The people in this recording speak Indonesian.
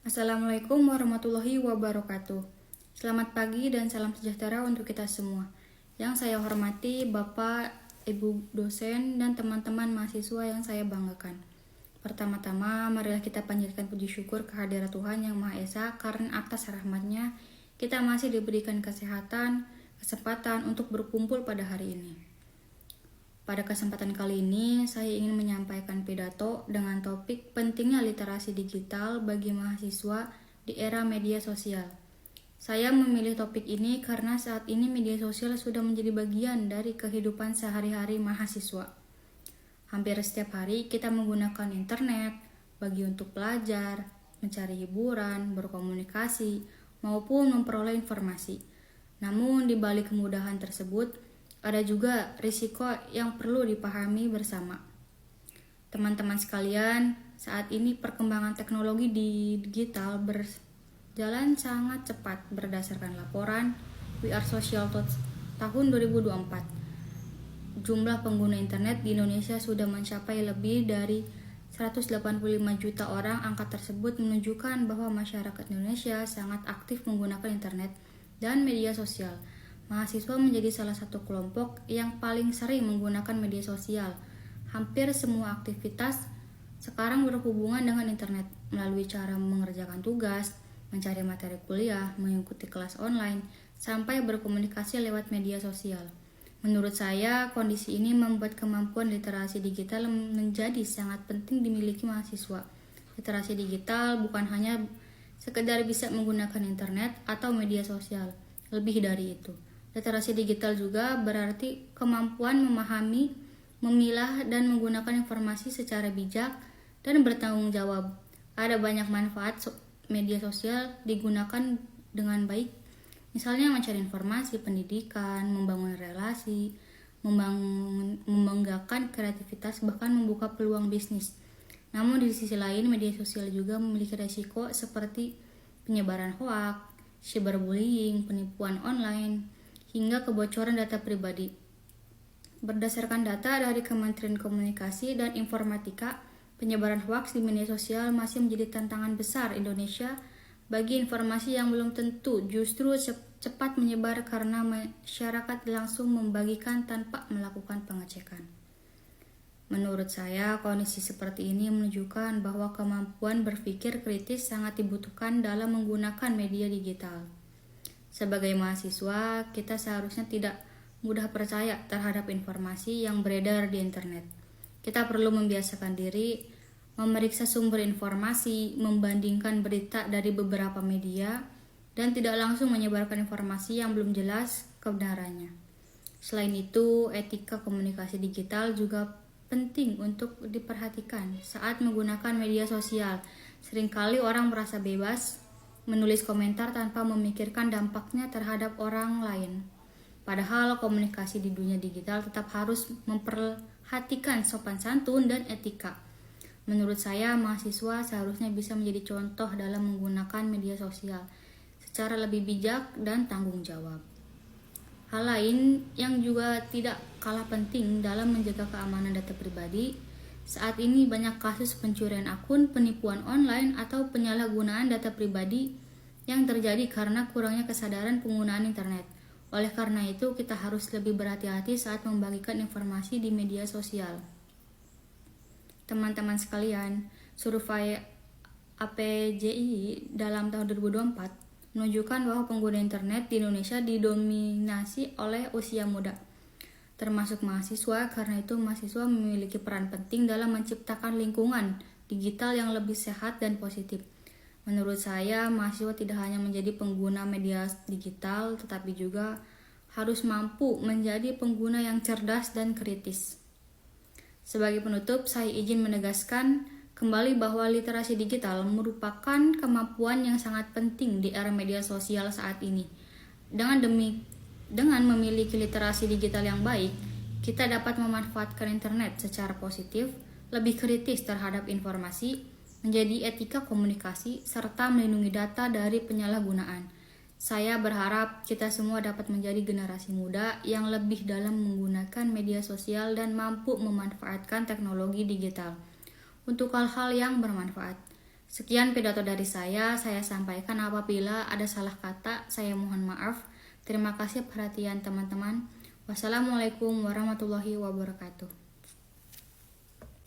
Assalamualaikum warahmatullahi wabarakatuh. Selamat pagi dan salam sejahtera untuk kita semua. Yang saya hormati Bapak, Ibu dosen, dan teman-teman mahasiswa yang saya banggakan. Pertama-tama, marilah kita panjatkan puji syukur kehadirat Tuhan Yang Maha Esa karena atas rahmat-Nya kita masih diberikan kesempatan untuk berkumpul pada hari ini. Pada kesempatan kali ini, saya ingin menyampaikan pidato dengan topik pentingnya literasi digital bagi mahasiswa di era media sosial. Saya memilih topik ini karena saat ini media sosial sudah menjadi bagian dari kehidupan sehari-hari mahasiswa. Hampir setiap hari kita menggunakan internet bagi untuk belajar, mencari hiburan, berkomunikasi, maupun memperoleh informasi. Namun di balik kemudahan tersebut, ada juga risiko yang perlu dipahami bersama. Teman-teman sekalian, saat ini perkembangan teknologi di digital berjalan sangat cepat berdasarkan laporan We Are Social Thoughts tahun 2024. Jumlah pengguna internet di Indonesia sudah mencapai lebih dari 185 juta orang. Angka tersebut menunjukkan bahwa masyarakat Indonesia sangat aktif menggunakan internet dan media sosial. Mahasiswa menjadi salah satu kelompok yang paling sering menggunakan media sosial. Hampir semua aktivitas sekarang berhubungan dengan internet melalui cara mengerjakan tugas, mencari materi kuliah, mengikuti kelas online, sampai berkomunikasi lewat media sosial. Menurut saya, kondisi ini membuat kemampuan literasi digital menjadi sangat penting dimiliki mahasiswa. Literasi digital bukan hanya sekedar bisa menggunakan internet atau media sosial, lebih dari itu. Literasi digital juga berarti kemampuan memahami, memilah, dan menggunakan informasi secara bijak dan bertanggung jawab. Ada banyak manfaat media sosial digunakan dengan baik, misalnya mencari informasi, pendidikan, membangun relasi, membanggakan kreativitas, bahkan membuka peluang bisnis. Namun di sisi lain, media sosial juga memiliki resiko seperti penyebaran hoaks, cyberbullying, penipuan online, hingga kebocoran data pribadi. Berdasarkan data dari Kementerian Komunikasi dan Informatika, penyebaran hoaks di media sosial masih menjadi tantangan besar Indonesia bagi informasi yang belum tentu justru cepat menyebar karena masyarakat langsung membagikan tanpa melakukan pengecekan. Menurut saya, kondisi seperti ini menunjukkan bahwa kemampuan berpikir kritis sangat dibutuhkan dalam menggunakan media digital. Sebagai mahasiswa, kita seharusnya tidak mudah percaya terhadap informasi yang beredar di internet. Kita perlu membiasakan diri memeriksa sumber informasi, membandingkan berita dari beberapa media, dan tidak langsung menyebarkan informasi yang belum jelas kebenarannya. Selain itu, etika komunikasi digital juga penting untuk diperhatikan saat menggunakan media sosial. Seringkali orang merasa bebas menulis komentar tanpa memikirkan dampaknya terhadap orang lain. Padahal komunikasi di dunia digital tetap harus memperhatikan sopan santun dan etika. Menurut saya, mahasiswa seharusnya bisa menjadi contoh dalam menggunakan media sosial secara lebih bijak dan tanggung jawab. Hal lain yang juga tidak kalah penting dalam menjaga keamanan data pribadi, saat ini banyak kasus pencurian akun, penipuan online, atau penyalahgunaan data pribadi yang terjadi karena kurangnya kesadaran penggunaan internet. Oleh karena itu, kita harus lebih berhati-hati saat membagikan informasi di media sosial. Teman-teman sekalian, survei APJI dalam tahun 2024 menunjukkan bahwa pengguna internet di Indonesia didominasi oleh usia muda, termasuk mahasiswa. Karena itu, mahasiswa memiliki peran penting dalam menciptakan lingkungan digital yang lebih sehat dan positif. Menurut saya, mahasiswa tidak hanya menjadi pengguna media digital, tetapi juga harus mampu menjadi pengguna yang cerdas dan kritis. Sebagai penutup, saya izin menegaskan kembali bahwa literasi digital merupakan kemampuan yang sangat penting di era media sosial saat ini. Dengan memiliki literasi digital yang baik, kita dapat memanfaatkan internet secara positif, lebih kritis terhadap informasi, menjadi etika komunikasi, serta melindungi data dari penyalahgunaan. Saya berharap kita semua dapat menjadi generasi muda yang lebih dalam menggunakan media sosial dan mampu memanfaatkan teknologi digital untuk hal-hal yang bermanfaat. Sekian pidato dari saya sampaikan. Apabila ada salah kata, saya mohon maaf. Terima kasih perhatian teman-teman. Wassalamualaikum warahmatullahi wabarakatuh.